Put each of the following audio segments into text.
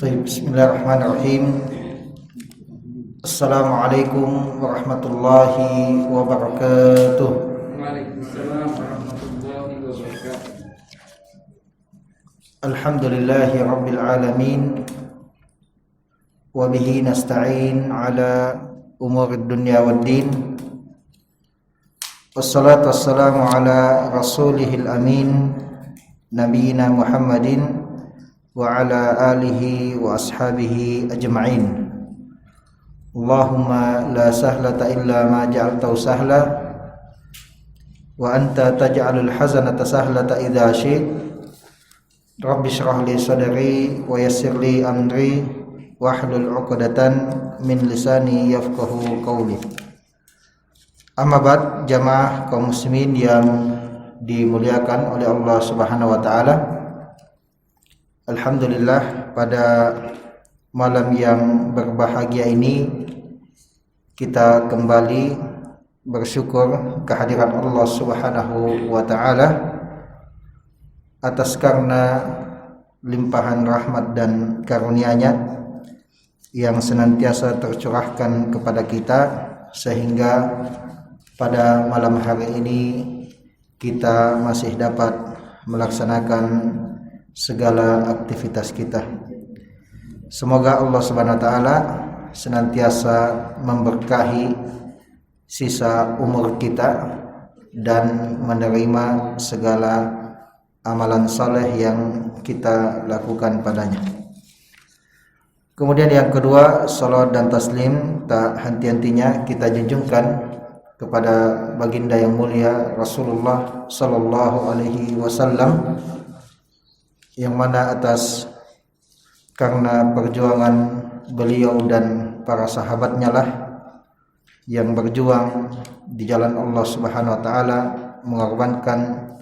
Bismillahirrahmanirrahim. Assalamualaikum warahmatullahi wabarakatuh. Waalaikumsalam warahmatullahi wabarakatuh. Alhamdulillahi rabbil alamin. Wa bihi nasta'in ala umurid dunya waddin. Wassalatu wassalamu ala rasulihil amin, nabiyina Muhammadin wa ala alihi wa ashabihi ajma'in. Allahumma la sahlata illa ma ja'altahu sahla wa anta taj'alul hazanata sahlata idza syi'ta. Rabbi shrah li sadri wa yassir li amri wahlul 'uqdatan min lisani yafqahu qawli. Amma ba'd, jamaah kaum muslimin yang dimuliakan oleh Allah Subhanahu wa taala. Alhamdulillah, pada malam yang berbahagia ini kita kembali bersyukur kehadiran Allah Subhanahu wa taala atas karena limpahan rahmat dan karunia-Nya yang senantiasa tercurahkan kepada kita, sehingga pada malam hari ini kita masih dapat melaksanakan segala aktivitas kita. Semoga Allah Subhanahu wa taala senantiasa memberkahi sisa umur kita dan menerima segala amalan saleh yang kita lakukan padanya. Kemudian yang kedua, salawat dan taslim tak henti-hentinya kita junjungkan kepada baginda yang mulia Rasulullah sallallahu alaihi wasallam, yang mana atas karena perjuangan beliau dan para sahabatnya lah yang berjuang di jalan Allah Subhanahu wa taala, mengorbankan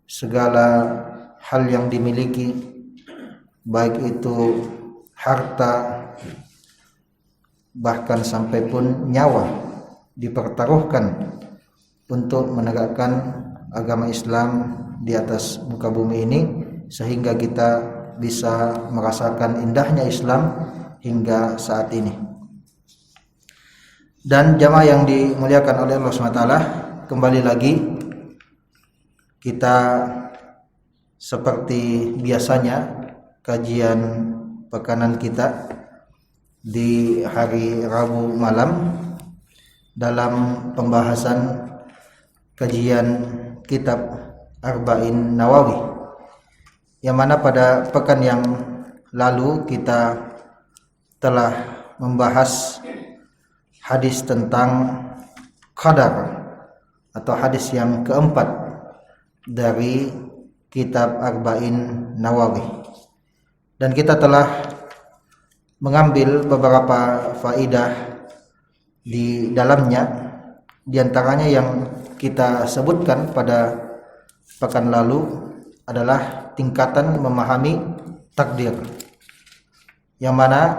segala hal yang dimiliki, baik itu harta, bahkan sampai pun nyawa, dipertaruhkan untuk menegakkan agama Islam di atas muka bumi ini, sehingga kita bisa merasakan indahnya Islam hingga saat ini. Dan jamaah yang dimuliakan oleh Allah SWT, kembali lagi kita seperti biasanya kajian pekanan kita di hari Rabu malam dalam pembahasan kajian kitab Arba'in Nawawi, yang mana pada pekan yang lalu kita telah membahas hadis tentang qadar, atau hadis yang keempat dari kitab Arba'in Nawawi, dan kita telah mengambil beberapa faidah di dalamnya. Di antaranya yang kita sebutkan pada pekan lalu adalah tingkatan memahami takdir, yang mana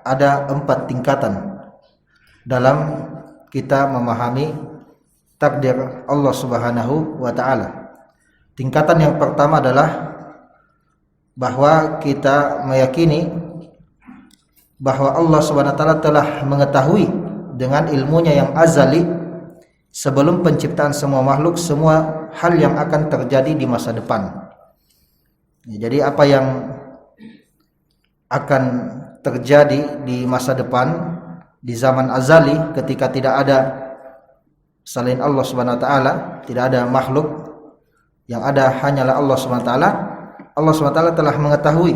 ada 4 tingkatan dalam kita memahami takdir Allah Subhanahu wa taala. Tingkatan yang pertama adalah bahwa kita meyakini bahwa Allah Subhanahu wa taala telah mengetahui dengan ilmunya yang azali sebelum penciptaan semua makhluk semua hal yang akan terjadi di masa depan. Jadi apa yang akan terjadi di masa depan, di zaman azali ketika tidak ada selain Allah Subhanahu wa taala, tidak ada makhluk, yang ada hanyalah Allah Subhanahu wa taala. Allah Subhanahu wa taala telah mengetahui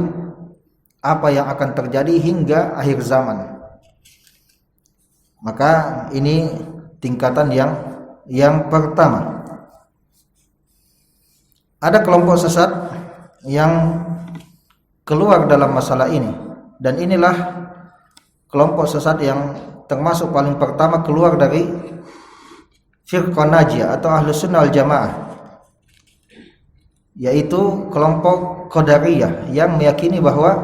apa yang akan terjadi hingga akhir zaman. Maka ini tingkatan yang pertama. Ada kelompok sesat yang keluar dalam masalah ini, dan inilah kelompok sesat yang termasuk paling pertama keluar dari firqah najiyah atau ahlus sunnah wal jamaah, yaitu kelompok qadariyah yang meyakini bahwa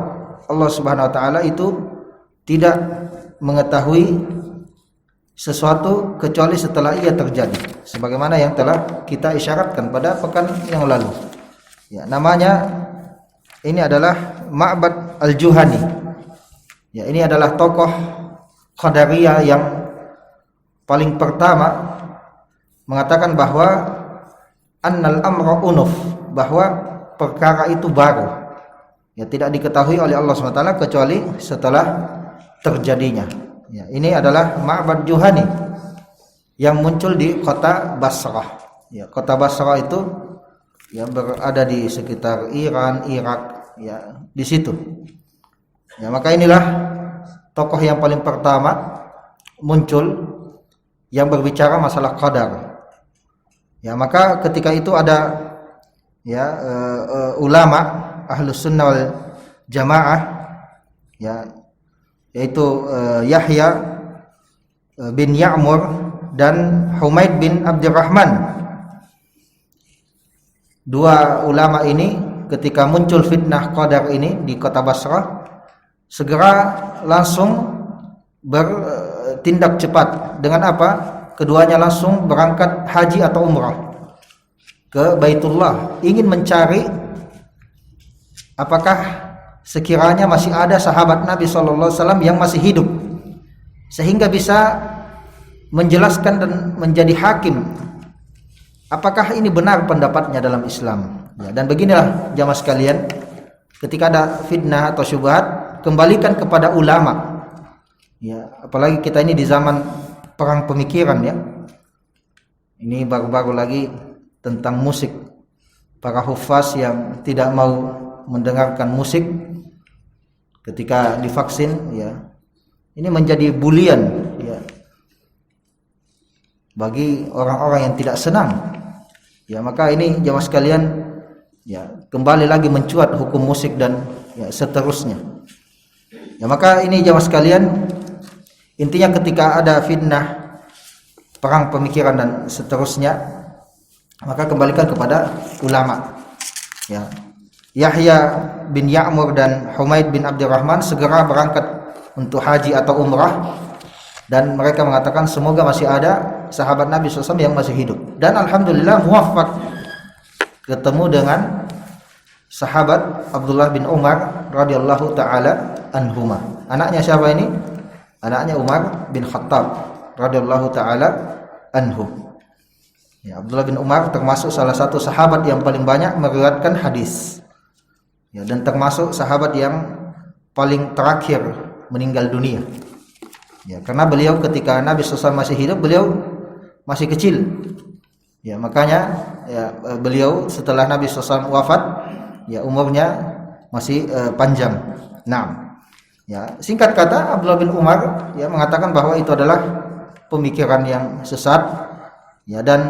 Allah Subhanahu wa taala itu tidak mengetahui sesuatu kecuali setelah ia terjadi, sebagaimana yang telah kita isyaratkan pada pekan yang lalu. Ya, namanya ini adalah Ma'bad Al-Juhani, Ya, ini adalah tokoh Qadariyah yang paling pertama mengatakan bahwa annal amra unuf, bahwa perkara itu baru, ya, tidak diketahui oleh Allah SWT kecuali setelah terjadinya. Ya, ini adalah Ma'bad Juhani yang muncul di kota Basrah. Ya, kota Basrah itu ya berada di sekitar Iran, Irak, ya, di situ. Ya, maka inilah tokoh yang paling pertama muncul yang berbicara masalah qadar. Ya, maka ketika itu ada ya ulama Ahlus Sunnah wal Jamaah, ya, yaitu Yahya bin Ya'mur dan Humaid bin Abdurrahman. Dua ulama ini ketika muncul fitnah qadar ini di kota Basrah, segera langsung bertindak cepat. Dengan apa? Keduanya langsung berangkat haji atau umrah ke Baitullah, ingin mencari apakah sekiranya masih ada sahabat Nabi SAW yang masih hidup, sehingga bisa menjelaskan dan menjadi hakim apakah ini benar pendapatnya dalam Islam. Ya, dan beginilah jamaah sekalian, ketika ada fitnah atau syubhat, kembalikan kepada ulama. Ya, apalagi kita ini di zaman perang pemikiran, ya. Ini baru-baru lagi tentang musik. Para hufaz yang tidak mau mendengarkan musik ketika divaksin, ya, ini menjadi bulian, ya, bagi orang-orang yang tidak senang. Ya, maka ini jamaah sekalian, ya, kembali lagi mencuat hukum musik dan ya seterusnya. Ya, maka ini jamaah sekalian, intinya ketika ada fitnah, perang pemikiran dan seterusnya, maka kembalikan kepada ulama. Ya, Yahya bin Ya'mur dan Humaid bin Abdurrahman segera berangkat untuk haji atau umrah, dan mereka mengatakan semoga masih ada sahabat Nabi SAW yang masih hidup. Dan alhamdulillah muwaffaq ketemu dengan sahabat Abdullah bin Umar radhiyallahu taala anhuma. Anaknya siapa ini? Anaknya Umar bin Khattab radhiyallahu taala anhu. Ya, Abdullah bin Umar termasuk salah satu sahabat yang paling banyak meriwayatkan hadis. Ya, dan termasuk sahabat yang paling terakhir meninggal dunia. Ya, karena beliau ketika Nabi SAW masih hidup, beliau masih kecil. Ya, makanya ya, beliau setelah Nabi SAW wafat, ya, umurnya masih panjang. Nah, ya, singkat kata Abdullah bin Umar ya mengatakan bahwa itu adalah pemikiran yang sesat. Ya, dan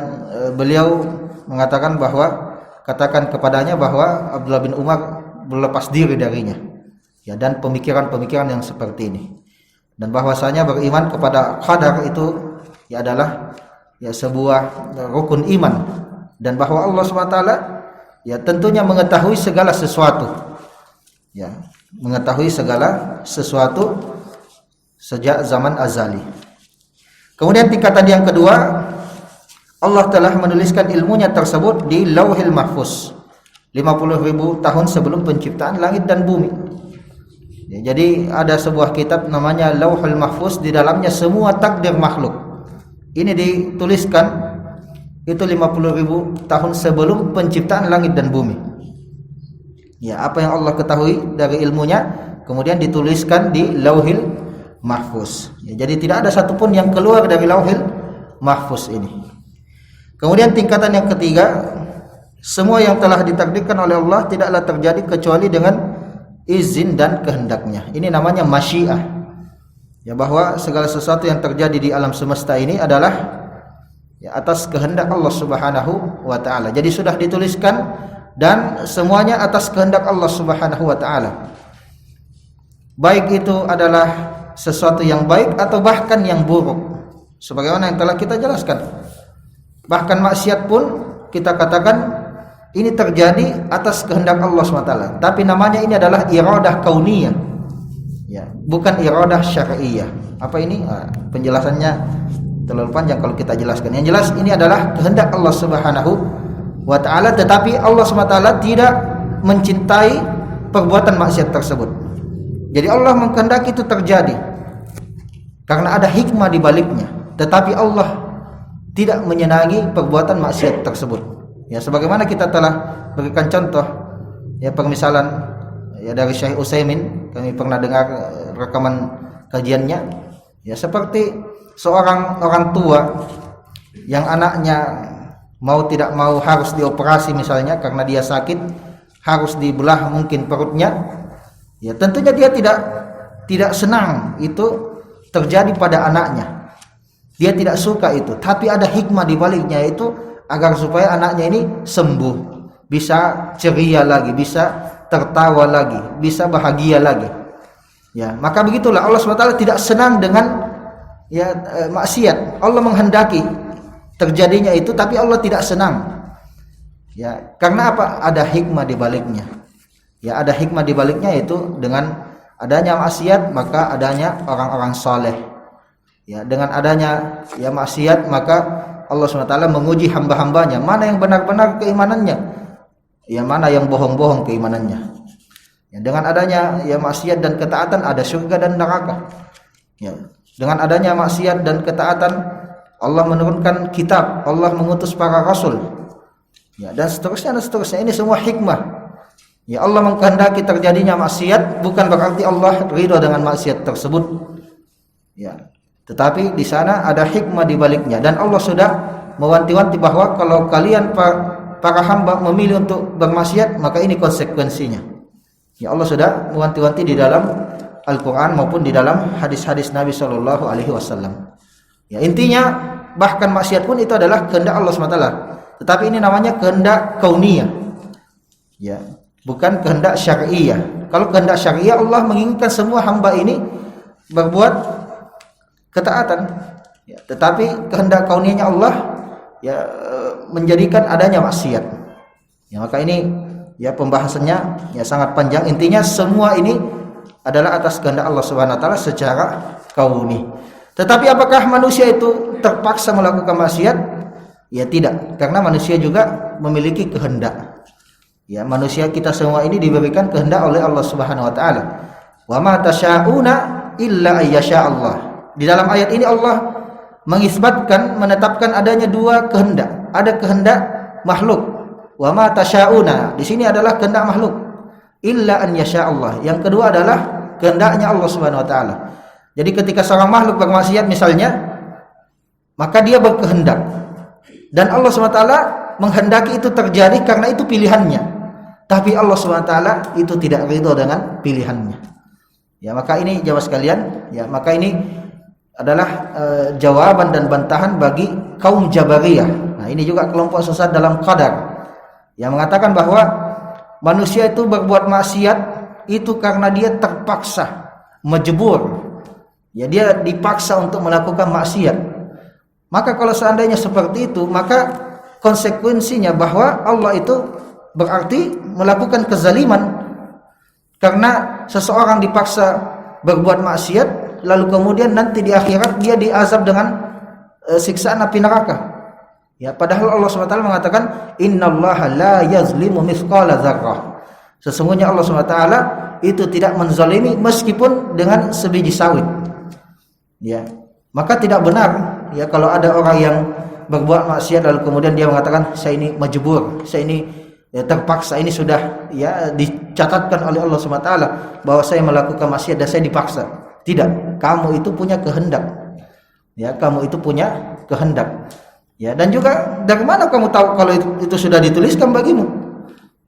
beliau mengatakan bahwa katakan kepadanya bahwa Abdullah bin Umar berlepas diri darinya. Ya, dan pemikiran-pemikiran yang seperti ini. Dan bahwasanya beriman kepada qadar itu ya adalah ya sebuah rukun iman, dan bahwa Allah SWT ya tentunya mengetahui segala sesuatu. Ya, mengetahui segala sesuatu sejak zaman azali. Kemudian tingkatan yang kedua, Allah telah menuliskan ilmunya tersebut di Lauhil Mahfuz 50.000 tahun sebelum penciptaan langit dan bumi. Ya, jadi ada sebuah kitab namanya Lauhul Mahfuz, di dalamnya semua takdir makhluk ini dituliskan itu 50.000 tahun sebelum penciptaan langit dan bumi. Ya, apa yang Allah ketahui dari ilmunya kemudian dituliskan di Lauhil Mahfuz. Ya, jadi tidak ada satupun yang keluar dari Lauhil Mahfuz ini. Kemudian tingkatan yang ketiga, semua yang telah ditakdirkan oleh Allah tidaklah terjadi kecuali dengan izin dan kehendaknya. Ini namanya masyiah. Ya, bahwa segala sesuatu yang terjadi di alam semesta ini adalah ya atas kehendak Allah Subhanahu wa taala. Jadi sudah dituliskan dan semuanya atas kehendak Allah Subhanahu wa taala. Baik itu adalah sesuatu yang baik atau bahkan yang buruk. Sebagaimana yang telah kita jelaskan. Bahkan maksiat pun kita katakan ini terjadi atas kehendak Allah SWT. Tapi namanya ini adalah iradah kauniyah, ya, bukan iradah syar'iyah. Apa ini? Penjelasannya terlalu panjang kalau kita jelaskan. Yang jelas ini adalah kehendak Allah Subhanahu wa taala, tetapi Allah SWT tidak mencintai perbuatan maksiat tersebut. Jadi Allah mengkehendaki itu terjadi karena ada hikmah di baliknya. Tetapi Allah tidak menyenangi perbuatan maksiat tersebut. Ya, sebagaimana kita telah berikan contoh ya permisalan ya dari Syekh Utsaimin, kami pernah dengar rekaman kajiannya. Ya, seperti seorang orang tua yang anaknya mau tidak mau harus dioperasi misalnya karena dia sakit, harus dibelah mungkin perutnya. Ya, tentunya dia tidak senang itu terjadi pada anaknya. Dia tidak suka itu, tapi ada hikmah di baliknya, itu agar supaya anaknya ini sembuh, bisa ceria lagi, bisa tertawa lagi, bisa bahagia lagi. Ya, maka begitulah Allah SWT tidak senang dengan ya maksiat. Allah menghendaki terjadinya itu, tapi Allah tidak senang. Ya, karena apa? Ada hikmah di baliknya. Ya, ada hikmah di baliknya, itu dengan adanya maksiat maka adanya orang-orang saleh. Ya, dengan adanya ya maksiat maka Allah SWT menguji hamba-hambanya, mana yang benar-benar keimanannya, ya mana yang bohong-bohong keimanannya. Ya, dengan adanya ya maksiat dan ketaatan ada surga dan neraka. Ya, dengan adanya maksiat dan ketaatan Allah menurunkan kitab, Allah mengutus para rasul. Ya, dan seterusnya dan seterusnya. Ini semua hikmah. Ya, Allah mengkehendaki terjadinya maksiat bukan berarti Allah ridha dengan maksiat tersebut. Ya, tetapi di sana ada hikmah di baliknya, dan Allah sudah mewanti-wanti bahwa kalau kalian para hamba memilih untuk bermaksiat maka ini konsekuensinya. Ya, Allah sudah mewanti-wanti di dalam Al-Qur'an maupun di dalam hadis-hadis Nabi sallallahu alaihi wasallam. Ya, intinya bahkan maksiat pun itu adalah kehendak Allah SWT. Tetapi ini namanya kehendak kauniyah. Ya, bukan kehendak syar'iyah. Kalau kehendak syar'iyah, Allah menginginkan semua hamba ini berbuat ketaatan, ya, tetapi kehendak kauniyahnya Allah ya menjadikan adanya maksiat. Ya, maka ini ya pembahasannya ya sangat panjang. Intinya semua ini adalah atas kehendak Allah Subhanahu wa taala secara kauni. Tetapi apakah manusia itu terpaksa melakukan maksiat? Ya tidak, karena manusia juga memiliki kehendak. Ya, manusia kita semua ini diberikan kehendak oleh Allah Subhanahu wa taala. Wa ma tasya'una illa ayyasha Allah. Di dalam ayat ini Allah mengisbatkan, menetapkan adanya dua kehendak. Ada kehendak makhluk. Wa ma tasya'una. Di sini adalah kehendak makhluk. Illa an yasha Allah. Yang kedua adalah kehendaknya Allah Subhanahu wa taala. Jadi ketika seorang makhluk bermaksiat misalnya, maka dia berkehendak. Dan Allah Subhanahu wa taala menghendaki itu terjadi karena itu pilihannya. Tapi Allah Subhanahu wa taala itu tidak ridha dengan pilihannya. Ya, maka ini jawab sekalian, ya, maka ini adalah jawaban dan bantahan bagi kaum Jabariyah. Nah, ini juga kelompok sesat dalam qadar yang mengatakan bahwa manusia itu berbuat maksiat itu karena dia terpaksa, majbur. Ya, dia dipaksa untuk melakukan maksiat. Maka kalau seandainya seperti itu, maka konsekuensinya bahwa Allah itu berarti melakukan kezaliman, karena seseorang dipaksa berbuat maksiat lalu kemudian nanti di akhirat dia diazab dengan siksaan api neraka. Ya, padahal Allah SWT mengatakan innallaha la yazlimu mithqala dzarrah. Sesungguhnya Allah SWT itu tidak menzalimi meskipun dengan sebiji sawit. Ya, maka tidak benar ya kalau ada orang yang berbuat maksiat lalu kemudian dia mengatakan saya ini majbur, saya ini ya terpaksa, ini sudah ya dicatatkan oleh Allah SWT bahwa saya melakukan maksiat dan saya dipaksa. Tidak, kamu itu punya kehendak. Ya, kamu itu punya kehendak. Ya, dan juga dari mana kamu tahu kalau itu sudah dituliskan bagimu?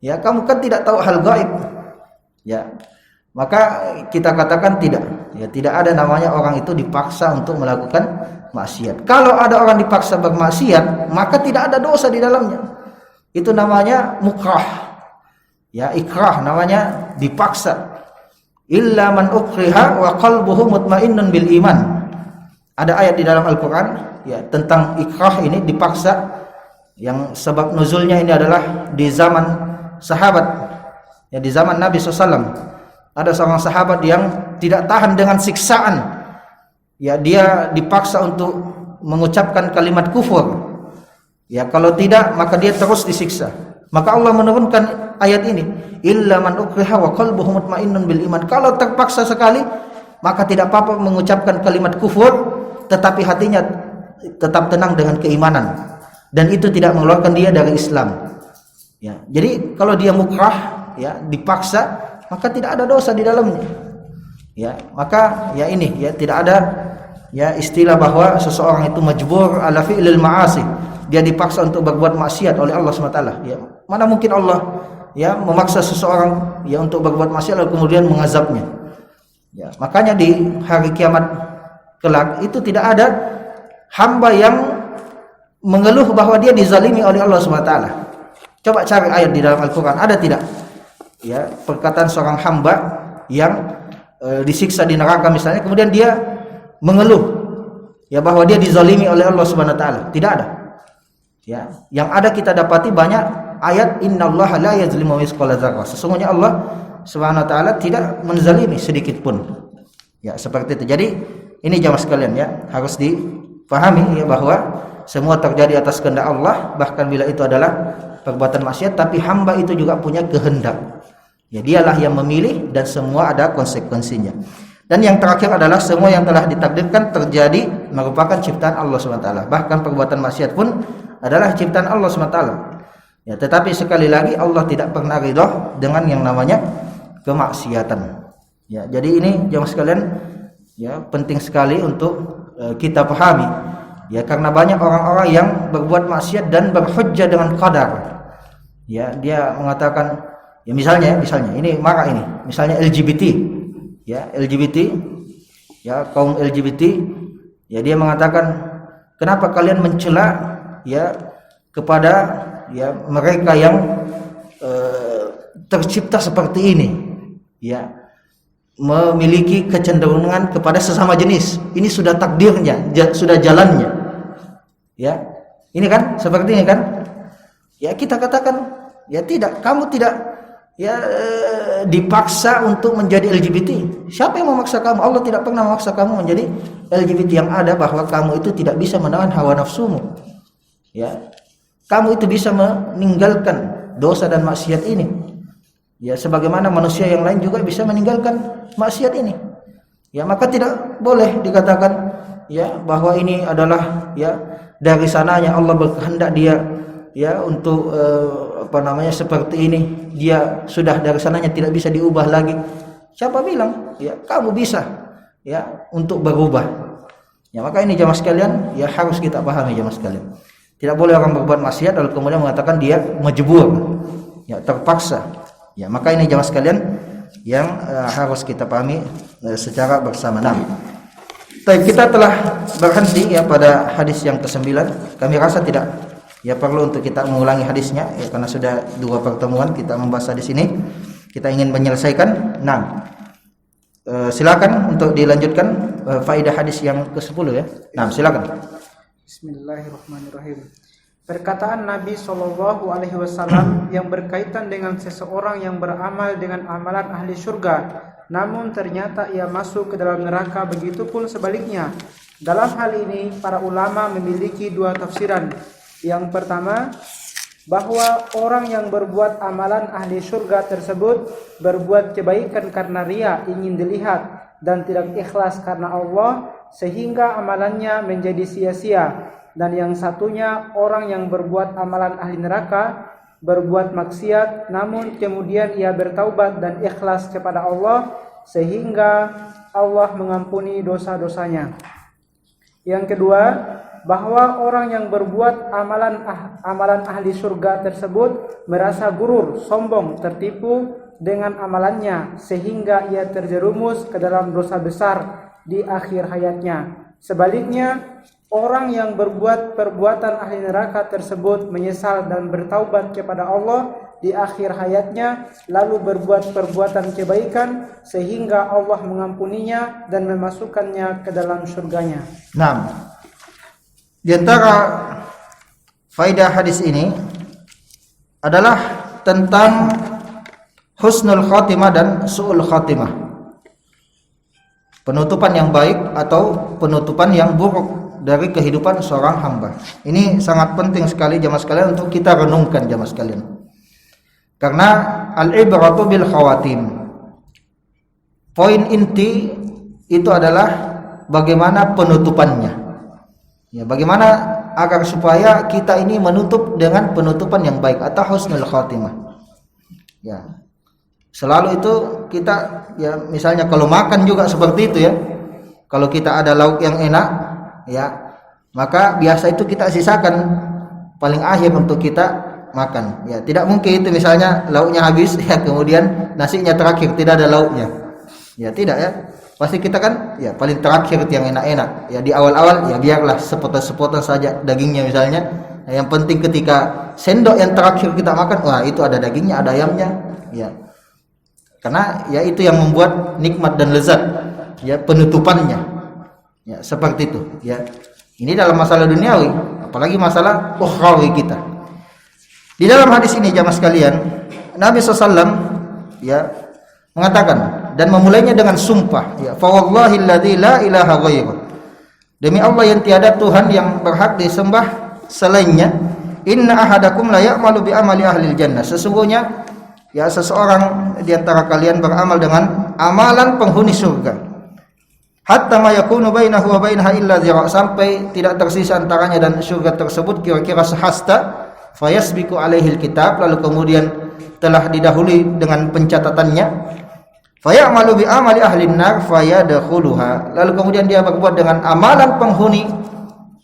Ya, kamu kan tidak tahu hal gaib. Ya, maka kita katakan tidak. Ya, tidak ada namanya orang itu dipaksa untuk melakukan maksiat. Kalau ada orang dipaksa bermaksiat, maka tidak ada dosa di dalamnya. Itu namanya mukrah. Ya, ikrah namanya dipaksa. Illa man ukriha wa qalbuhu mutmainnun bil iman. Ada ayat di dalam Al-Qur'an ya tentang ikrah ini, dipaksa, yang sebab nuzulnya ini adalah di zaman sahabat. Ya, di zaman Nabi SAW ada seorang sahabat yang tidak tahan dengan siksaan. Ya, dia dipaksa untuk mengucapkan kalimat kufur. Ya, kalau tidak maka dia terus disiksa. Maka Allah menurunkan ayat ini, illa man ukriha wa qalbuhu mutmainnun bil iman. Kalau terpaksa sekali, maka tidak apa-apa mengucapkan kalimat kufur, tetapi hatinya tetap tenang dengan keimanan, dan itu tidak mengeluarkan dia dari Islam. Ya, jadi kalau dia mukrah, ya, dipaksa, maka tidak ada dosa di dalamnya. Ya, maka ya ini ya tidak ada ya istilah bahwa seseorang itu majbur ala fi'lil ma'asi. Dia dipaksa untuk berbuat maksiat oleh Allah SWT. Ya, mana mungkin Allah ya memaksa seseorang ya untuk berbuat maksiat lalu kemudian mengazabnya. Ya, makanya di hari kiamat kelak itu tidak ada hamba yang mengeluh bahwa dia dizalimi oleh Allah SWT. Coba cari ayat di dalam Al-Quran, ada tidak? Ya, perkataan seorang hamba yang disiksa di neraka misalnya, kemudian dia mengeluh ya bahwa dia dizalimi oleh Allah SWT. Tidak ada. Ya, yang ada kita dapati banyak ayat innallaha la yazlimu mithqala dzarrah. Sesungguhnya Allah Subhanahu wa taala tidak menzalimi sedikit pun. Ya, seperti itu. Jadi ini jamaah sekalian ya, harus dipahami ya bahwa semua terjadi atas kehendak Allah, bahkan bila itu adalah perbuatan maksiat, tapi hamba itu juga punya kehendak. Ya, dialah yang memilih dan semua ada konsekuensinya. Dan yang terakhir adalah semua yang telah ditakdirkan terjadi merupakan ciptaan Allah SWT. Bahkan perbuatan maksiat pun adalah ciptaan Allah SWT. Ya, tetapi sekali lagi Allah tidak pernah ridha dengan yang namanya kemaksiatan. Ya, jadi ini jemaah sekalian ya penting sekali untuk kita pahami. Ya, karena banyak orang-orang yang berbuat maksiat dan berhujjah dengan qadar. Ya, dia mengatakan ya misalnya ini marah ini, misalnya LGBT. Ya, LGBT ya kaum LGBT ya dia mengatakan kenapa kalian mencela ya kepada ya mereka yang tercipta seperti ini ya memiliki kecenderungan kepada sesama jenis. Ini sudah takdirnya, sudah jalannya. Ya. Ini kan seperti ini kan? Ya kita katakan ya tidak, kamu tidak ya dipaksa untuk menjadi LGBT. Siapa yang memaksa kamu? Allah tidak pernah memaksa kamu menjadi LGBT. Yang ada bahwa kamu itu tidak bisa menahan hawa nafsumu. Ya. Kamu itu bisa meninggalkan dosa dan maksiat ini. Ya, sebagaimana manusia yang lain juga bisa meninggalkan maksiat ini. Ya, maka tidak boleh dikatakan ya bahwa ini adalah ya dari sananya Allah berkehendak dia ya untuk seperti ini, dia sudah dari sananya tidak bisa diubah lagi. Siapa bilang? Ya, kamu bisa ya untuk berubah. Ya, maka ini jamaah sekalian ya harus kita pahami jamaah sekalian. Tidak boleh orang berbuat maksiat lalu kemudian mengatakan dia majbur. Ya, terpaksa. Ya, maka ini jamaah sekalian yang harus kita pahami secara bersamaan. Baik, kita telah berhenti ya pada hadis yang ke-9. Kami rasa tidak ya perlu untuk kita mengulangi hadisnya ya, karena sudah 2 pertemuan kita membahas hadis ini. Kita ingin menyelesaikan. Nah, silakan untuk dilanjutkan faedah hadis yang ke-10 ya. Nah, silakan. Bismillahirrahmanirrahim. Perkataan Nabi Shallallahu Alaihi Wasallam yang berkaitan dengan seseorang yang beramal dengan amalan ahli surga, namun ternyata ia masuk ke dalam neraka. Begitupun sebaliknya. Dalam hal ini para ulama memiliki 2 tafsiran. Yang pertama, bahwa orang yang berbuat amalan ahli surga tersebut berbuat kebaikan karena ria, ingin dilihat, dan tidak ikhlas karena Allah, sehingga amalannya menjadi sia-sia. Dan yang satunya, orang yang berbuat amalan ahli neraka, berbuat maksiat, namun kemudian ia bertaubat dan ikhlas kepada Allah, sehingga Allah mengampuni dosa-dosanya. Yang kedua, bahwa orang yang berbuat amalan ahli surga tersebut merasa gurur, sombong, tertipu dengan amalannya, sehingga ia terjerumus ke dalam dosa besar di akhir hayatnya. Sebaliknya, orang yang berbuat perbuatan ahli neraka tersebut menyesal dan bertaubat kepada Allah di akhir hayatnya, lalu berbuat perbuatan kebaikan sehingga Allah mengampuninya dan memasukkannya ke dalam surganya. Nah, di antara faedah hadis ini adalah tentang husnul khatimah dan su'ul khatimah. Penutupan yang baik atau penutupan yang buruk dari kehidupan seorang hamba. Ini sangat penting sekali jamaah sekalian untuk kita renungkan jamaah sekalian. Karena al-ibratu bil khawatim. Poin inti itu adalah bagaimana penutupannya. Ya, bagaimana agar supaya kita ini menutup dengan penutupan yang baik atau husnul khatimah. Ya. Selalu itu kita ya misalnya kalau makan juga seperti itu ya. Kalau kita ada lauk yang enak ya, maka biasa itu kita sisakan paling akhir untuk kita makan. Ya, tidak mungkin itu misalnya lauknya habis ya kemudian nasinya terakhir, tidak ada lauknya. Ya, tidak ya. Pasti kita kan ya paling terakhir yang enak-enak. Ya di awal-awal ya biarlah sepotong-sepotong saja dagingnya misalnya. Nah, yang penting ketika sendok yang terakhir kita makan, wah itu ada dagingnya, ada ayamnya. Ya. Karena ya itu yang membuat nikmat dan lezat. Ya penutupannya. Ya seperti itu. Ya. Ini dalam masalah duniawi, apalagi masalah ukhrawi kita. Di dalam hadis ini jamaah sekalian, Nabi SAW ya mengatakan dan memulainya dengan sumpah ya fa wallahilladzi la ilaha ghairuh, demi Allah yang tiada Tuhan yang berhak disembah selainnya, inna ahadakum la ya'malu bi amali ahlil jannah, sesungguhnya ya seseorang di antara kalian beramal dengan amalan penghuni surga, hatta ma yakunu bainahu wa bainaha illa zira', sampai tidak tersisa antaranya dan surga tersebut kira-kira sehasta, fayasbiqu alaihil kitab, lalu kemudian telah didahului dengan pencatatannya, fayamalu bi amali ahlin nar fayadkhuluha, lalu kemudian dia berbuat dengan amalan penghuni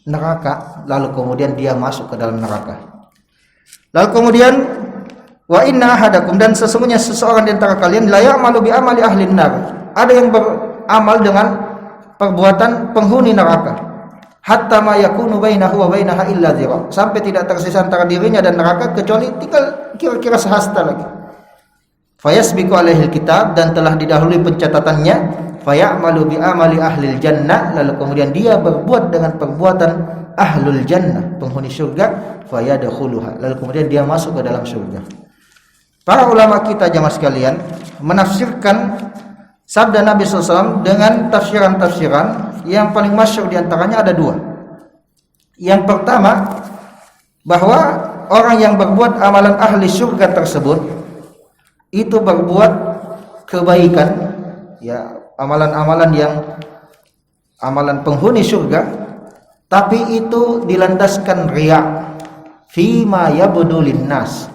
neraka, lalu kemudian dia masuk ke dalam neraka. Lalu kemudian wa inna ahadakum, dan sesungguhnya seseorang di antara kalian la ya'malu bi amali ahlin nar, ada yang beramal dengan perbuatan penghuni neraka, hatta ma yakunu bainahu wa bainaha illa zira', sampai tidak tersisa antara dirinya dan neraka kecuali tinggal kira-kira sehasta lagi. Fayasbiqu alaihil kitab, dan telah didahului pencatatannya, fayamalu bi amali ahlil jannah, lalu kemudian dia berbuat dengan perbuatan ahlul jannah, penghuni surga, fayadkhuluha, lalu kemudian dia masuk ke dalam surga. Para ulama kita jamaah sekalian menafsirkan sabda Nabi SAW dengan tafsiran-tafsiran yang paling masyhur diantaranya ada dua. Yang pertama, bahwa orang yang berbuat amalan ahli surga tersebut itu berbuat kebaikan ya, amalan-amalan yang amalan penghuni surga, tapi itu dilandaskan riya, fima yabdulin nas,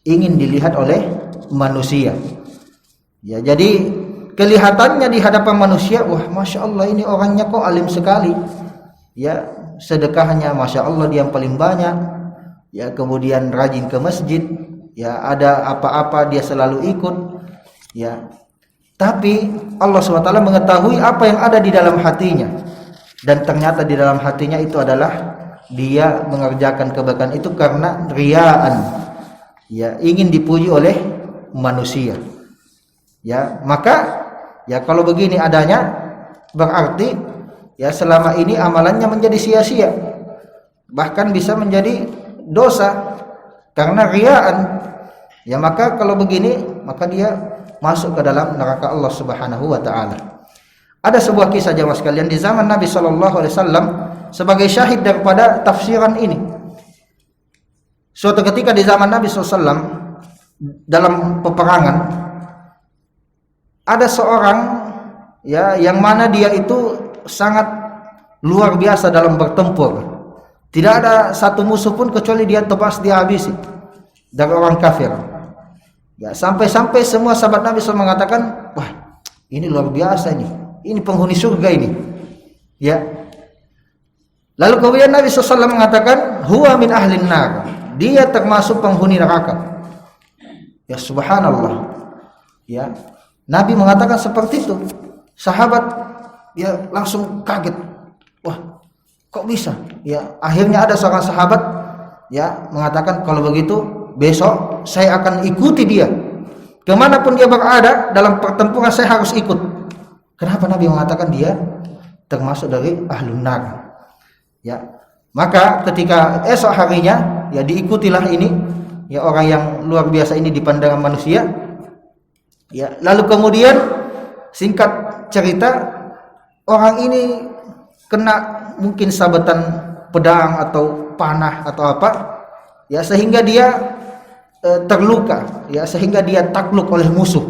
ingin dilihat oleh manusia. Ya, jadi kelihatannya di hadapan manusia, wah masya Allah ini orangnya kok alim sekali. Ya, sedekahnya masya Allah dia yang paling banyak. Ya, kemudian rajin ke masjid. Ya, ada apa-apa dia selalu ikut. Ya, tapi Allah SWT mengetahui apa yang ada di dalam hatinya, dan ternyata di dalam hatinya itu adalah dia mengerjakan kebaikan itu karena riyaan. Ya, ingin dipuji oleh manusia. Ya, maka ya kalau begini adanya berarti ya selama ini amalannya menjadi sia-sia, bahkan bisa menjadi dosa karena riyaan. Ya, maka kalau begini maka dia masuk ke dalam neraka Allah Subhanahu wa taala. Ada sebuah kisah jamaah sekalian di zaman Nabi sallallahu alaihi wasallam sebagai syahid daripada tafsiran ini. Suatu ketika di zaman Nabi sallallahu alaihi wasallam dalam peperangan ada seorang ya yang mana dia itu sangat luar biasa dalam bertempur. Tidak ada satu musuh pun kecuali dia tebas, dia habisi dari orang kafir. Ya, sampai-sampai semua sahabat Nabi SAW mengatakan, wah ini luar biasa ini penghuni surga ini. Ya. Lalu kemudian Nabi SAW mengatakan, huwa min ahlin nar, dia termasuk penghuni neraka. Ya subhanallah. Ya, Nabi mengatakan seperti itu. Sahabat ya langsung kaget. Wah, kok bisa? Ya, akhirnya ada seorang sahabat ya mengatakan, kalau begitu besok saya akan ikuti dia. Kemanapun dia berada dalam pertempuran saya harus ikut. Kenapa Nabi mengatakan dia termasuk dari ahlun nar? Ya, maka ketika esok harinya ya diikutilah ini ya orang yang luar biasa ini di pandangan manusia. Ya, lalu kemudian singkat cerita, orang ini kena mungkin sabetan pedang atau panah atau apa, ya sehingga dia terluka, ya, sehingga dia takluk oleh musuh.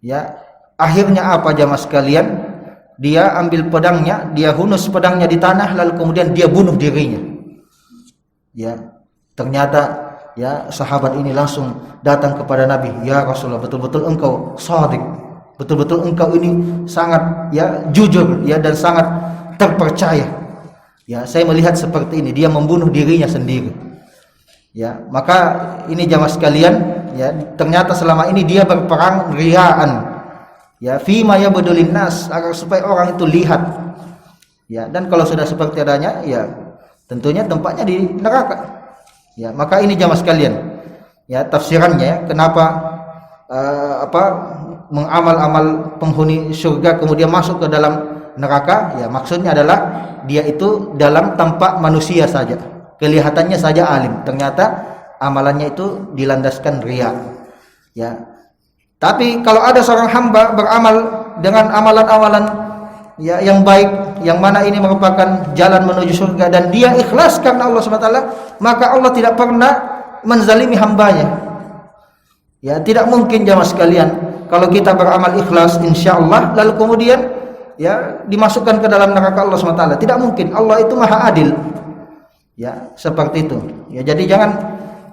Ya, akhirnya apa jamaah sekalian? Dia ambil pedangnya, dia hunus pedangnya di tanah, lalu kemudian dia bunuh dirinya. Ya, ternyata ya sahabat ini langsung datang kepada Nabi, ya Rasulullah, betul-betul engkau shadiq, betul-betul engkau ini sangat ya jujur ya dan sangat terpercaya. Ya, saya melihat seperti ini, dia membunuh dirinya sendiri. Ya, maka ini jamaah sekalian, ya, ternyata selama ini dia berperang riaan, ya, fima yabdulin nas, agar supaya orang itu lihat. Ya, dan kalau sudah seperti adanya, ya tentunya tempatnya di neraka. Ya, maka ini jamaah sekalian, ya, tafsirannya, ya, kenapa mengamal-amal penghuni surga kemudian masuk ke dalam neraka, ya maksudnya adalah dia itu dalam tampak manusia saja, kelihatannya saja alim, ternyata amalannya itu dilandaskan riya. Ya, tapi kalau ada seorang hamba beramal dengan amalan-amalan ya yang baik, yang mana ini merupakan jalan menuju surga, dan dia ikhlas karena Allah SWT, maka Allah tidak pernah menzalimi hambanya. Ya, tidak mungkin jamaah sekalian kalau kita beramal ikhlas insyaallah lalu kemudian ya dimasukkan ke dalam neraka Allah SWT. Tidak mungkin, Allah itu maha adil. Ya, seperti itu. Ya, jadi jangan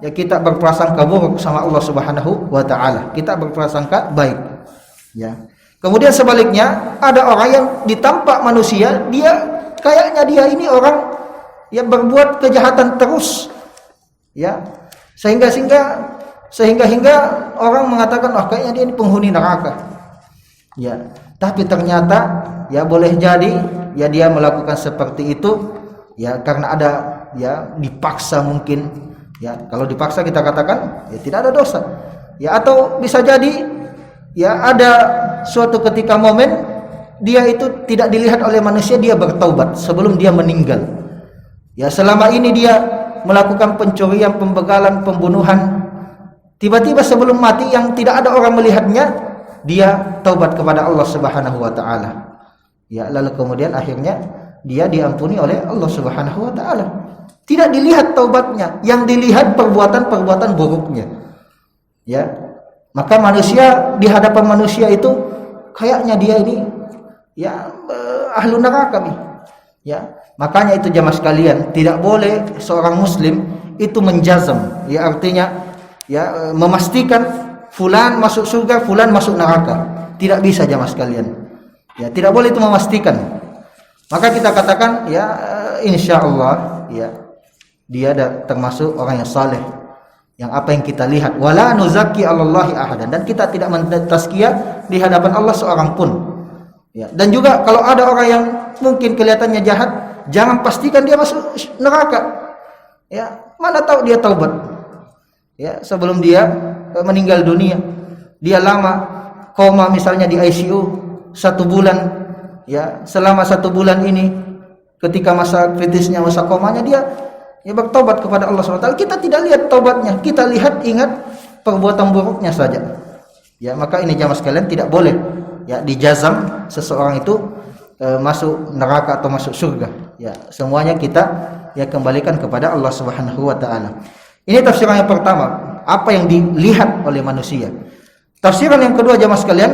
ya kita berprasangka buruk sama Allah Subhanahu wa taala. Kita berprasangka baik. Ya. Kemudian sebaliknya, ada orang yang ditampak manusia, dia kayaknya dia ini orang yang berbuat kejahatan terus. Ya. Sehingga orang mengatakan, "Oh, kayaknya dia ini penghuni neraka." Ya. Tapi ternyata ya boleh jadi ya dia melakukan seperti itu ya karena ada ya dipaksa mungkin. Ya, kalau dipaksa kita katakan ya tidak ada dosa. Ya, atau bisa jadi ya ada suatu ketika momen dia itu tidak dilihat oleh manusia, dia bertaubat sebelum dia meninggal. Ya, selama ini dia melakukan pencurian, pembegalan, pembunuhan. Tiba-tiba sebelum mati yang tidak ada orang melihatnya, dia taubat kepada Allah Subhanahu wa taala. Ya, lalu kemudian akhirnya dia diampuni oleh Allah Subhanahu wa taala. Tidak dilihat taubatnya, yang dilihat perbuatan-perbuatan buruknya. Ya. Maka manusia di hadapan manusia itu kayaknya dia ini ya ahlu neraka nih. Ya. Makanya itu jamaah sekalian, tidak boleh seorang muslim itu menjazam, ya artinya ya memastikan fulan masuk surga, fulan masuk neraka. Tidak bisa jamaah sekalian. Ya, tidak boleh itu memastikan. Maka kita katakan ya insyaallah ya dia termasuk orang yang saleh, yang apa yang kita lihat, wala nuzakki 'alallahi ahadan, dan kita tidak mentazkiyah di hadapan Allah seorang pun. Ya, dan juga kalau ada orang yang mungkin kelihatannya jahat, jangan pastikan dia masuk neraka. Ya, mana tahu dia taubat. Ya, sebelum dia meninggal dunia, dia lama koma misalnya di ICU 1 bulan. Ya, selama 1 bulan ini ketika masa kritisnya, masa komanya, dia ya bertobat kepada Allah SWT. Kita tidak lihat taubatnya, kita ingat perbuatan buruknya saja. Ya, maka ini jamaah sekalian tidak boleh ya dijazam seseorang itu masuk neraka atau masuk surga. Ya, semuanya kita ya kembalikan kepada Allah Subhanahu wa taala. Ini tafsiran yang pertama, apa yang dilihat oleh manusia. Tafsiran yang kedua jamaah sekalian,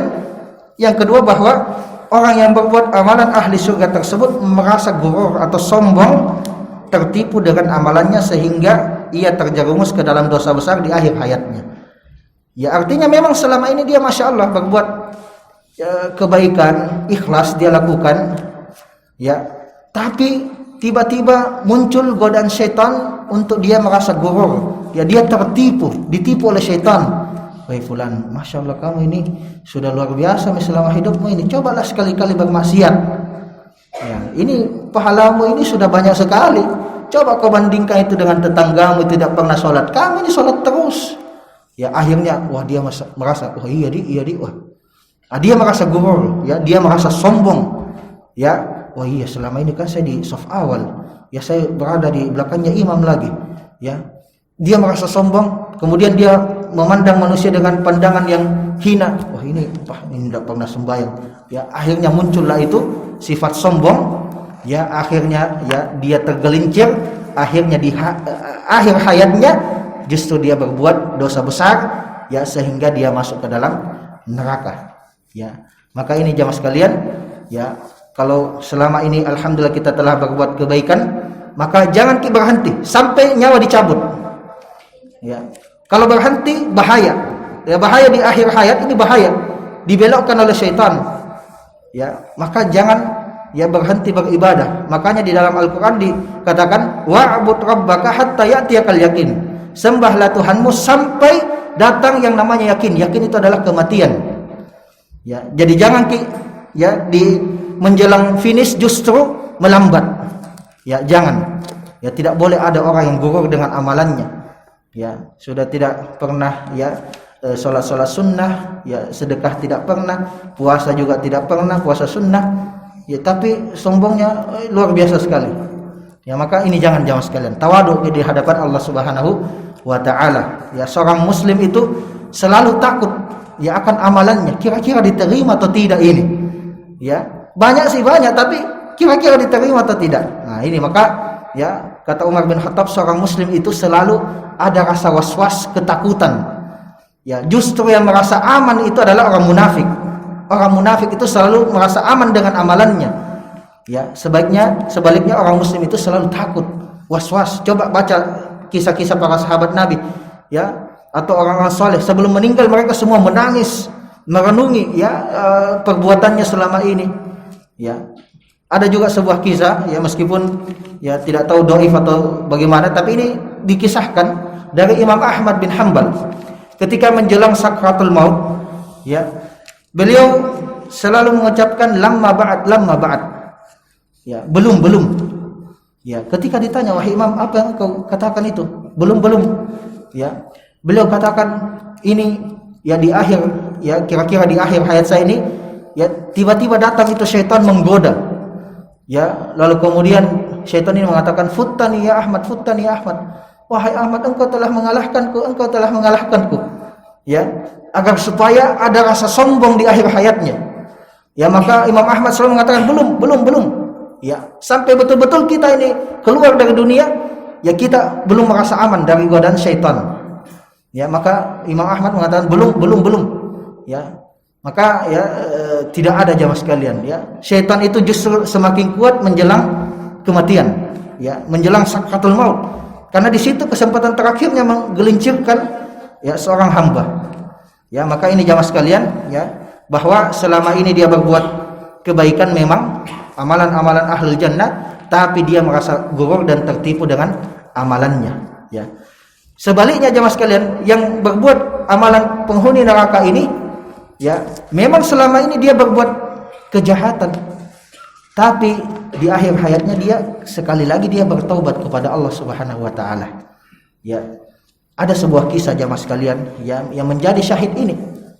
yang kedua bahwa orang yang berbuat amalan ahli surga tersebut merasa gurur atau sombong, tertipu dengan amalannya sehingga ia terjerumus ke dalam dosa besar di akhir hayatnya. Ya, artinya memang selama ini dia masya Allah berbuat kebaikan, ikhlas dia lakukan, ya, tapi tiba-tiba muncul godaan syaitan untuk dia merasa gurur. Ya, dia ditipu oleh syaitan. Wahai fulan, masya Allah kamu ini sudah luar biasa selama hidupmu ini, cobalah sekali-kali bermaksiat. Ya, ini pahalamu ini sudah banyak sekali. Coba kau bandingkan itu dengan tetanggamu tidak pernah sholat. Kamu ini sholat terus. Ya, akhirnya wah dia merasa, wah iya di wah. Dia merasa gurur, ya, dia merasa sombong. Ya, wah iya selama ini kan saya di saf awal. Ya, saya berada di belakangnya imam lagi. Ya. Dia merasa sombong, kemudian dia memandang manusia dengan pandangan yang hina. Wah ini tidak pernah sembahyang. Ya, akhirnya muncullah itu sifat sombong. Ya, akhirnya ya dia tergelincir. Akhirnya di akhir hayatnya justru dia berbuat dosa besar, ya, sehingga dia masuk ke dalam neraka. Ya, maka ini jamaah sekalian, ya, kalau selama ini alhamdulillah kita telah berbuat kebaikan, maka jangan berhenti sampai nyawa dicabut. Ya, kalau berhenti bahaya. Ya, bahaya di akhir hayat ini, bahaya dibelokkan oleh syaitan. Ya, maka jangan ya berhenti beribadah. Makanya di dalam Al-Qur'an dikatakan wa'bud rabbaka hatta ya'tiyakal yakin. Sembahlah Tuhanmu sampai datang yang namanya yakin. Yakin itu adalah kematian. Ya, jadi jangan ya di menjelang finish justru melambat. Ya, jangan. Ya, tidak boleh ada orang yang gugur dengan amalannya. Ya, sudah tidak pernah ya sholat sunnah, ya sedekah tidak pernah, puasa juga tidak pernah, puasa sunnah, ya tapi sombongnya luar biasa sekali. Ya, maka ini jangan jamaah sekalian, tawadhu di hadapan Allah Subhanahu wa taala. Ya, seorang muslim itu selalu takut ya akan amalannya, kira-kira diterima atau tidak ini. Ya, banyak sih banyak, tapi kira-kira diterima atau tidak. Nah, ini maka ya kata Umar bin Khattab, seorang muslim itu selalu ada rasa was-was, ketakutan. Ya, justru yang merasa aman itu adalah orang munafik. Orang munafik itu selalu merasa aman dengan amalannya. Ya, sebaliknya orang muslim itu selalu takut, was-was. Coba baca kisah-kisah para sahabat Nabi, ya, atau orang-orang saleh sebelum meninggal, mereka semua menangis, merenungi ya perbuatannya selama ini. Ya. Ada juga sebuah kisah, ya meskipun ya tidak tahu dhaif atau bagaimana, tapi ini dikisahkan dari Imam Ahmad bin Hanbal. Ketika menjelang sakratul maut, ya, beliau selalu mengucapkan lamma ba'd. Ya, belum. Ya, ketika ditanya, "Wahai Imam, apa yang kau katakan itu?" Belum. Ya. Beliau katakan ini ya di akhir, ya kira-kira di akhir hayat saya ini, ya tiba-tiba datang itu syaitan menggoda. Ya, lalu kemudian syaitan ini mengatakan, "Futtani ya Ahmad. Wahai Ahmad, engkau telah mengalahkanku. Ya, agar supaya ada rasa sombong di akhir hayatnya. Ya, maka Imam Ahmad selalu mengatakan belum. Ya, sampai betul-betul kita ini keluar dari dunia, ya kita belum merasa aman dari godaan syaitan. Ya, maka Imam Ahmad mengatakan belum. Ya, maka ya tidak ada jamaah sekalian, ya. Syaitan itu justru semakin kuat menjelang kematian, ya, menjelang sakratul maut. Karena di situ kesempatan terakhirnya menggelincirkan ya seorang hamba. Ya, maka ini jamaah sekalian, ya, bahwa selama ini dia berbuat kebaikan memang amalan-amalan ahlul jannah, tapi dia merasa gurur dan tertipu dengan amalannya, ya. Sebaliknya jamaah sekalian, yang berbuat amalan penghuni neraka ini, ya, memang selama ini dia berbuat kejahatan, tapi di akhir hayatnya dia sekali lagi dia bertaubat kepada Allah Subhanahu wa taala. Ya. Ada sebuah kisah jamaah sekalian yang menjadi syahid ini,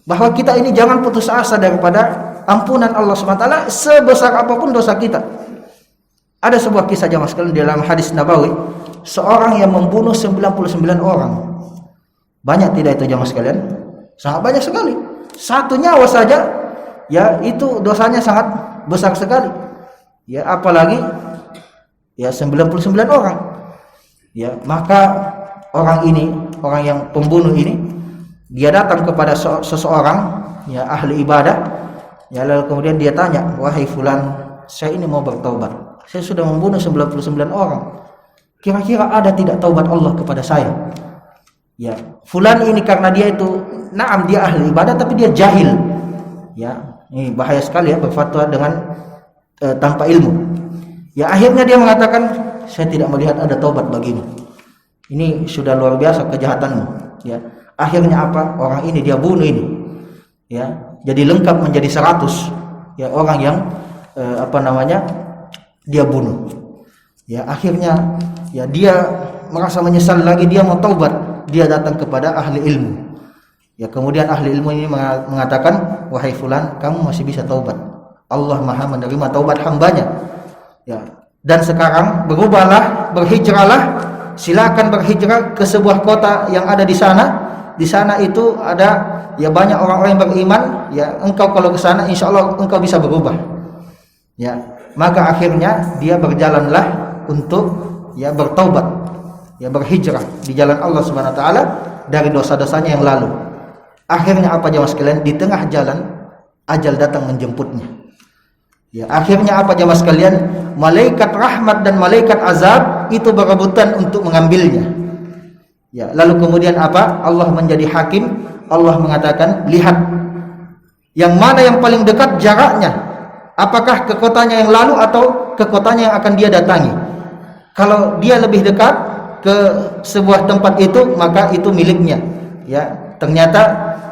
bahwa kita ini jangan putus asa daripada ampunan Allah Subhanahu wa taala sebesar apapun dosa kita. Ada sebuah kisah jamaah sekalian di dalam hadis Nabawi, seorang yang membunuh 99 orang. Banyak tidak itu jamaah sekalian? Sangat banyak sekali. Satu nyawa saja ya itu dosanya sangat besar sekali. Ya, apalagi ya 99 orang. Ya, maka orang yang pembunuh ini, dia datang kepada seseorang ya ahli ibadah. Ya, lalu kemudian dia tanya, "Wahai fulan, saya ini mau bertaubat. Saya sudah membunuh 99 orang. Kira-kira ada tidak taubat Allah kepada saya?" Ya, fulan ini karena dia itu dia ahli ibadah tapi dia jahil. Ya, ini bahaya sekali ya berfatwa dengan tanpa ilmu. Ya, akhirnya dia mengatakan, "Saya tidak melihat ada taubat bagimu. Ini sudah luar biasa kejahatanmu." Ya, akhirnya apa? Orang ini dia bunuh ini. Ya, jadi lengkap menjadi 100 ya orang yang dia bunuh. Ya, akhirnya ya dia merasa menyesal lagi, dia mau taubat, dia datang kepada ahli ilmu. Ya, kemudian ahli ilmu ini mengatakan, "Wahai fulan, kamu masih bisa taubat. Allah Maha menerima taubat hambanya. Ya, dan sekarang berubahlah, berhijrahlah, silakan berhijrah ke sebuah kota yang ada di sana. Di sana itu ada ya banyak orang-orang yang beriman. Ya, engkau kalau ke sana insya Allah engkau bisa berubah." Ya, maka akhirnya dia berjalanlah untuk ya bertaubat. ya berhijrah di jalan Allah Subhanahu wa taala dari dosa-dosanya yang lalu. Akhirnya apa jemaah sekalian? Di tengah jalan ajal datang menjemputnya. Ya, akhirnya apa jemaah sekalian? Malaikat rahmat dan malaikat azab itu berebutan untuk mengambilnya. Ya, lalu kemudian apa? Allah menjadi hakim. Allah mengatakan, lihat yang mana yang paling dekat jaraknya. Apakah ke kotanya yang lalu atau ke kotanya yang akan dia datangi? Kalau dia lebih dekat ke sebuah tempat itu, maka itu miliknya. Ya, ternyata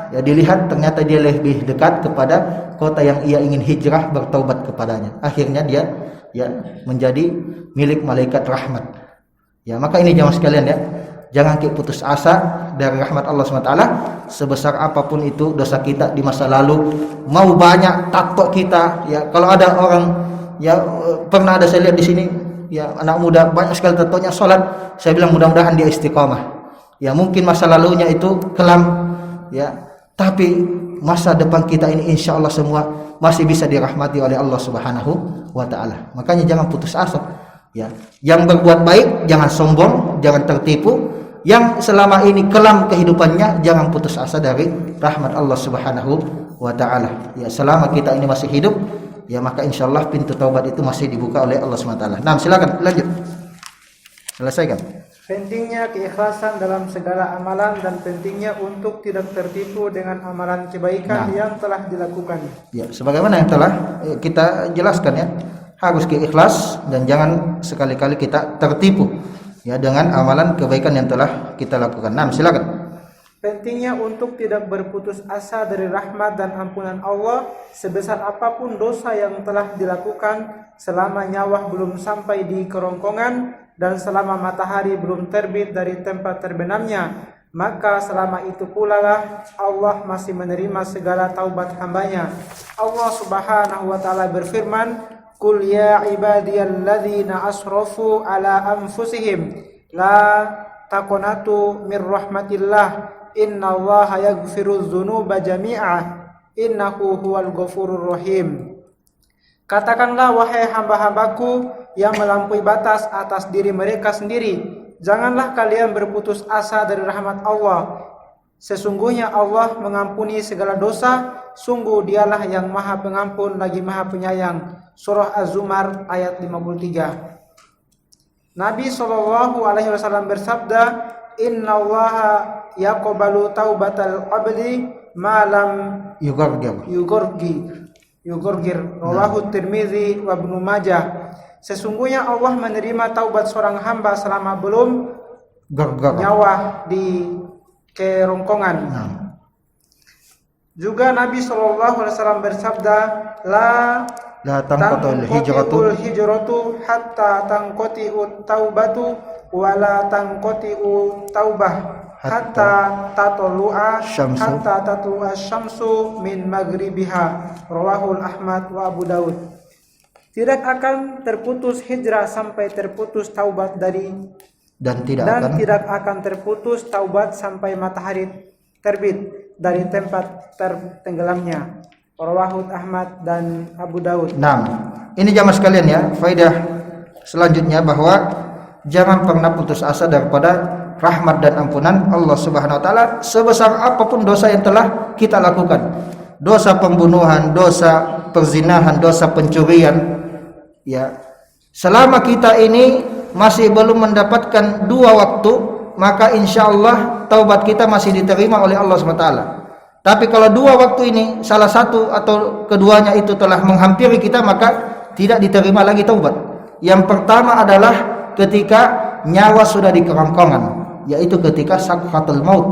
ya dilihat ternyata dia lebih dekat kepada kota yang ia ingin hijrah bertaubat kepadanya. Akhirnya dia ya menjadi milik malaikat rahmat. Ya, maka ini jemaah sekalian ya, jangan kita putus asa dari rahmat Allah SWT. Sebesar apapun itu dosa kita di masa lalu, mau banyak tato kita ya. Kalau ada orang ya, pernah ada saya lihat di sini ya, anak muda banyak sekali tatonya, sholat, saya bilang mudah-mudahan dia istiqomah. Ya, mungkin masa lalunya itu kelam ya, tapi masa depan kita ini insya Allah semua masih bisa dirahmati oleh Allah Subhanahu wa ta'ala. Makanya jangan putus asa ya. Yang berbuat baik jangan sombong, jangan tertipu. Yang selama ini kelam kehidupannya jangan putus asa dari rahmat Allah Subhanahu wa ta'ala. Ya, selama kita ini masih hidup ya, maka insya Allah pintu taubat itu masih dibuka oleh Allah Subhanahu wa ta'ala. Nah, silakan lanjut. Selesaikan. Pentingnya keikhlasan dalam segala amalan dan pentingnya untuk tidak tertipu dengan amalan kebaikan yang telah dilakukan. Ya, sebagaimana yang telah kita jelaskan ya, harus ikhlas dan jangan sekali-kali kita tertipu ya dengan amalan kebaikan yang telah kita lakukan. Nah, silakan. Pentingnya untuk tidak berputus asa dari rahmat dan ampunan Allah sebesar apapun dosa yang telah dilakukan selama nyawa belum sampai di kerongkongan dan selama matahari belum terbit dari tempat terbenamnya, maka selama itu pula lah Allah masih menerima segala taubat hambanya. Allah Subhanahu wa ta'ala berfirman, "Qul ya ibadiyalladzina asrafu ala anfusihim la taqnatu mir rahmatillah innallaha yaghfirudz dzunuba jami'a innahu huwal ghafurur rahim." Katakanlah, wahai hamba-hambaku yang melampaui batas atas diri mereka sendiri, janganlah kalian berputus asa dari rahmat Allah. Sesungguhnya Allah mengampuni segala dosa, sungguh dialah yang maha pengampun lagi maha penyayang. Surah Az-Zumar ayat 53. Nabi SAW bersabda, "Innallaha yaqbalu taubatal abdi ma lam yugorgir." Rawahu Tirmizi wa Ibnu Majah. Sesungguhnya Allah menerima taubat seorang hamba selama belum nyawa di kerongkongan. Juga Nabi SAW bersabda, La tanqatul hijratu hatta tanqati'ut taubatu wa la tanqati'u taubah hatta tatlu'a syamsu min maghribiha. Rawahul Ahmad wa Abu Daud. Tidak akan terputus hijrah sampai terputus taubat dan tidak akan terputus taubat sampai matahari terbit dari tempat tertenggelamnya. Rawahul Ahmad dan Abu Daud. Nah, ini jamaah sekalian ya, faedah selanjutnya bahwa jangan pernah putus asa daripada rahmat dan ampunan Allah Subhanahu wa taala sebesar apapun dosa yang telah kita lakukan. Dosa pembunuhan, dosa perzinahan, dosa pencurian. Ya, selama kita ini masih belum mendapatkan 2 waktu, maka insya Allah taubat kita masih diterima oleh Allah SWT. Tapi kalau 2 waktu ini salah satu atau keduanya itu telah menghampiri kita, maka tidak diterima lagi taubat. Yang pertama adalah ketika nyawa sudah di kerongkongan, yaitu ketika sakratul maut.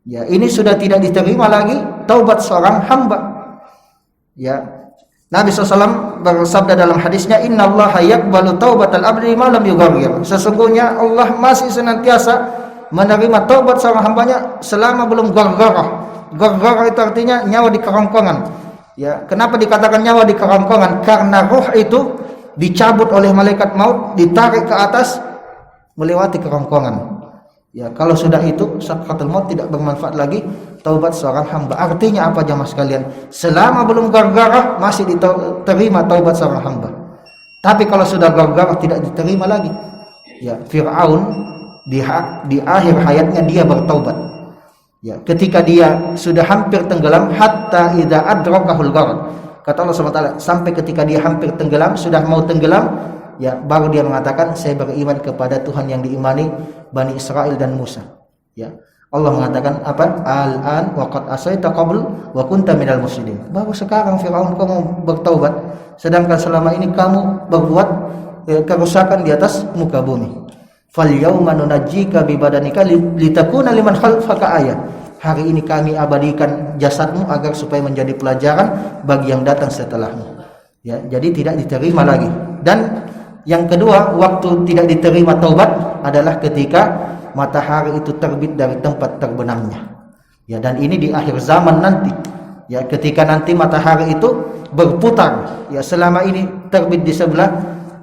Ya, ini sudah tidak diterima lagi taubat seorang hamba. Ya, Nabi SAW bersabda dalam hadisnya, Innallaha yaqbalu taubatal abdi ma lam yughargir. Sesungguhnya Allah masih senantiasa menerima taubat seorang hambanya selama belum gargarah. Gargarah itu artinya nyawa di kerongkongan. Ya, kenapa dikatakan nyawa di kerongkongan? Karena ruh itu dicabut oleh malaikat maut, ditarik ke atas melewati kerongkongan. Ya, kalau sudah itu sakratul maut tidak bermanfaat lagi taubat seorang hamba. Artinya apa jamaah sekalian? Selama belum gargarah masih diterima taubat seorang hamba. Tapi kalau sudah gargarah tidak diterima lagi. Ya, Fir'aun di akhir hayatnya dia bertaubat. Ya, ketika dia sudah hampir tenggelam, hatta idza adrakahul gharq. Kata Allah SWT, sampai ketika dia hampir tenggelam, sudah mau tenggelam, ya baru dia mengatakan, saya beriman kepada Tuhan yang diimani Bani Israel dan Musa. Ya. Allah mengatakan apa? Al-an wa qad asaita qabl wa kunta minal mufsidin. Baru sekarang Firaun kamu bertaubat, sedangkan selama ini kamu berbuat kerusakan di atas muka bumi. Fal yauma nunajjika bi badanika litakuna liman khalfaka ayat. Hari ini kami abadikan jasadmu agar supaya menjadi pelajaran bagi yang datang setelahmu. Ya, jadi tidak diterima lagi. Dan yang kedua, waktu tidak diterima taubat adalah ketika matahari itu terbit dari tempat terbenamnya. Ya, dan ini di akhir zaman nanti. Ya, ketika nanti matahari itu berputar, ya selama ini terbit di sebelah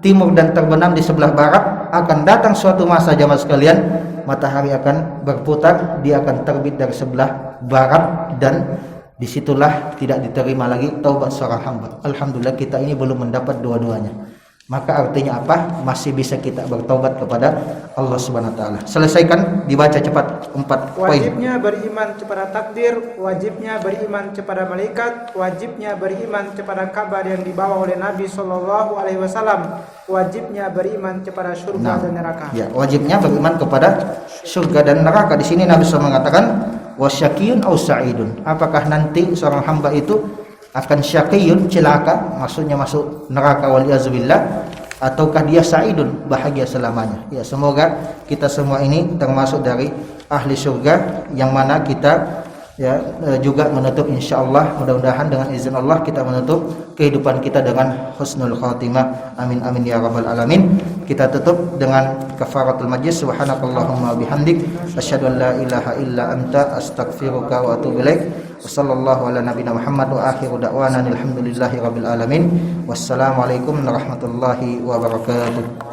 timur dan terbenam di sebelah barat, akan datang suatu masa jamaah sekalian, matahari akan berputar, dia akan terbit dari sebelah barat, dan disitulah tidak diterima lagi taubat seorang hamba. Alhamdulillah kita ini belum mendapat dua-duanya. Maka artinya apa? Masih bisa kita bertaubat kepada Allah Subhanahu wa taala. Selesaikan, dibaca cepat 4 poin. Wajibnya beriman kepada takdir, wajibnya beriman kepada malaikat, wajibnya beriman kepada kabar yang dibawa oleh Nabi sallallahu alaihi wasallam, wajibnya beriman kepada surga dan neraka. Ya, wajibnya beriman kepada surga dan neraka. Di sini Nabi SAW mengatakan wasyaqiyun aw sa'idun. Apakah nanti seorang hamba itu akan syaqiyun, celaka, maksudnya masuk neraka waliyazubillah, ataukah dia sa'idun, bahagia selamanya. Ya, semoga kita semua ini termasuk dari ahli surga, yang mana kita ya juga menutup insyaallah, mudah-mudahan dengan izin Allah kita menutup kehidupan kita dengan husnul khatimah. Amin amin ya rabbal alamin. Kita tutup dengan kafaratul majlis. Subhanakallahumma bihamdik asyhadu an la ilaha illa anta astaghfiruka wa atubu ilaik. Wassallallahu ala nabiyina Muhammad wa akhiru da'wana alhamdulillahi rabbil alamin. Wassalamualaikum warahmatullahi wabarakatuh.